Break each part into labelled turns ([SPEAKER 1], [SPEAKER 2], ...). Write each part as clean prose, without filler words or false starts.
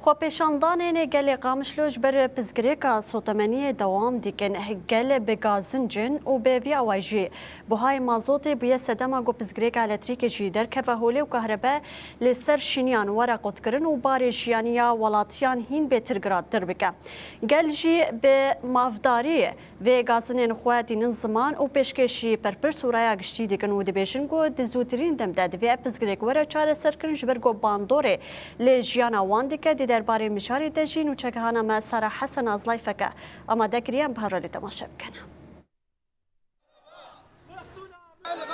[SPEAKER 1] خو پیشاندانین گل قامشلوج بر پزگریکا سوتمنی دوام دیکن گل بگازنجن و به وی آوایجی بهای مازوت بیه سدما گو پزگریکا الکتریک جی در که هولی و کهرباء لسر شینیان ورا قطکرن و بارشیانیا ولاتیان هین به ترگراد در بکه گل جی به مافداری و گازنین خو دینن زمان و پیشکشی پر سورای گشتی دیکن و دیبیشن گو دزوترین دم داد و پزگریک ورا چاره سرکن جبر گو باندوره لجیانا واندیکه درباره مشاری دجین و چکهانا ما سارا حسن از لایفکه اما دکریم بهرالی تماشا بکنه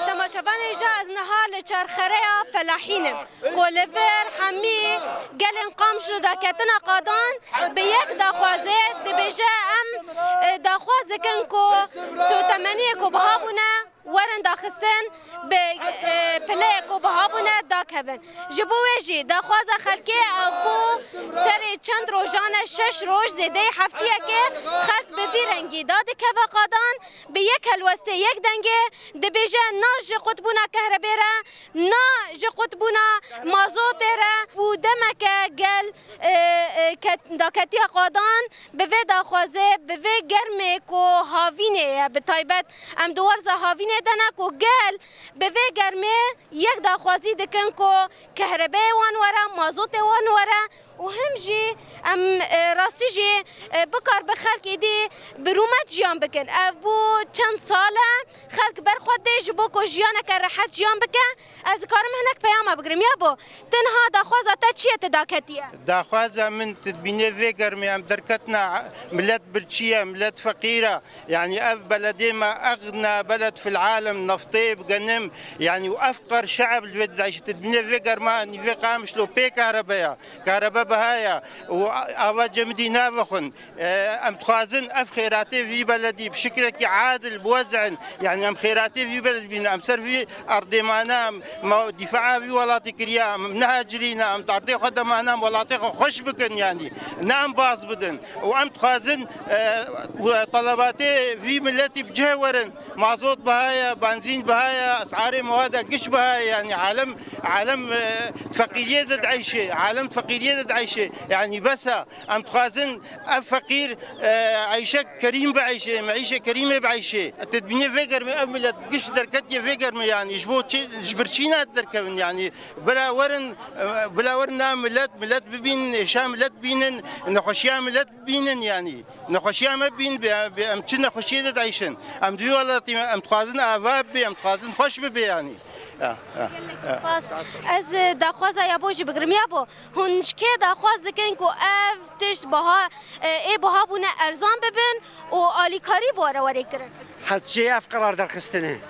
[SPEAKER 2] تماشاوان ایجا از نهال چرخره فلاحینم قولور همی گلن قامش رو دا کتنا قادان به یک داخوازه دبیجه ام داخوازه کن کو سوتمنی کو بها بونه ورن داخستن به پله کو بها بونه دا کهون جبو ویجی داخوازه خلکی اکو سری چند روزانه 6 روز زیده هفتیه که خلق به بیرنگی داد که قادان به یک هلوسته یک دنگه دبیجه نا قطبونا كهرباء نا جي قطبونا مازوت را و دمك قال داكتي قادان بفيدا خوازه بفي گرمه كو هاوينه بتايبت ام دوارزا هاوينه دنكو قال بفي گرمه يك دا خوازي دكن كو كهرباء وان ورا مازوت وان ورا وهم جي ام راسي جي بكار بخلق ايدي برومت جيان بكن ابو چند ساله خلق برخود جبو کو جیانا که راحت جیان بکه از کارم هنک پیام بگیرم یا بو تنها داخوازه تا چیه تداکتیه
[SPEAKER 3] داخوازه من تدبینه ویگرمی ام درکتنا ملت برچیه ملت فقیره يعني بلدي ما اغنى بلد في العالم نفطي بقنم يعني وافقر شعب الفدراش تدبينه فيقر ما اني في قامش لو بي كهرباء بهايا واواج مدينه وخن ام تخازن اف خيراتي في بلدي بشكل عادل بوزع يعني ام خيراتي في بلد بينا ام سر في ارض مانا دفاع في ولاتي كريا نهاجرين ام تعطي خدمانا ولاتي خوش بكن يعني نام باز بدن وام تخازن طلباتي في ملتي بجهورن مازوت بهايا بنزين بهايا اسعار مواد قش بهايا يعني عالم فقيريه ضد عيشه عالم فقيريه ضد عيشه يعني بس ام تخازن فقير عيشه كريم بعيشه معيشه كريمه بعيشه تدبيني فيجر من املت قش دركتي فيجر يعني جبرشينات دركن يعني بلا ورن ملت ببين شام ملت بينن نخشيا ملت بينن يعني نخشيا ما بين ام تشنا خشيه عيشن ام دي ولا ام تخازن اواب ام تخازن خوش ببي يعني
[SPEAKER 2] سپاس از داخوازه یا بوجی بگرم یا بو هنچ که داخواز دکن کو اف تشت بها ای بها بونه ارزان ببین و آلیکاری بواره وری کرن
[SPEAKER 4] حتى اف قرار درخستنه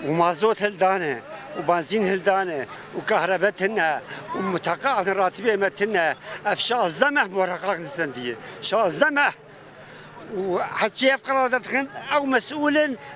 [SPEAKER 4] ومازوت هلدانه وبنزين هلدانه وكهربتنا ومتقاعد راتبه متنا اف شازدمه ورقاق نسنديه شازدمه وحتى يفقر درخن او مسؤول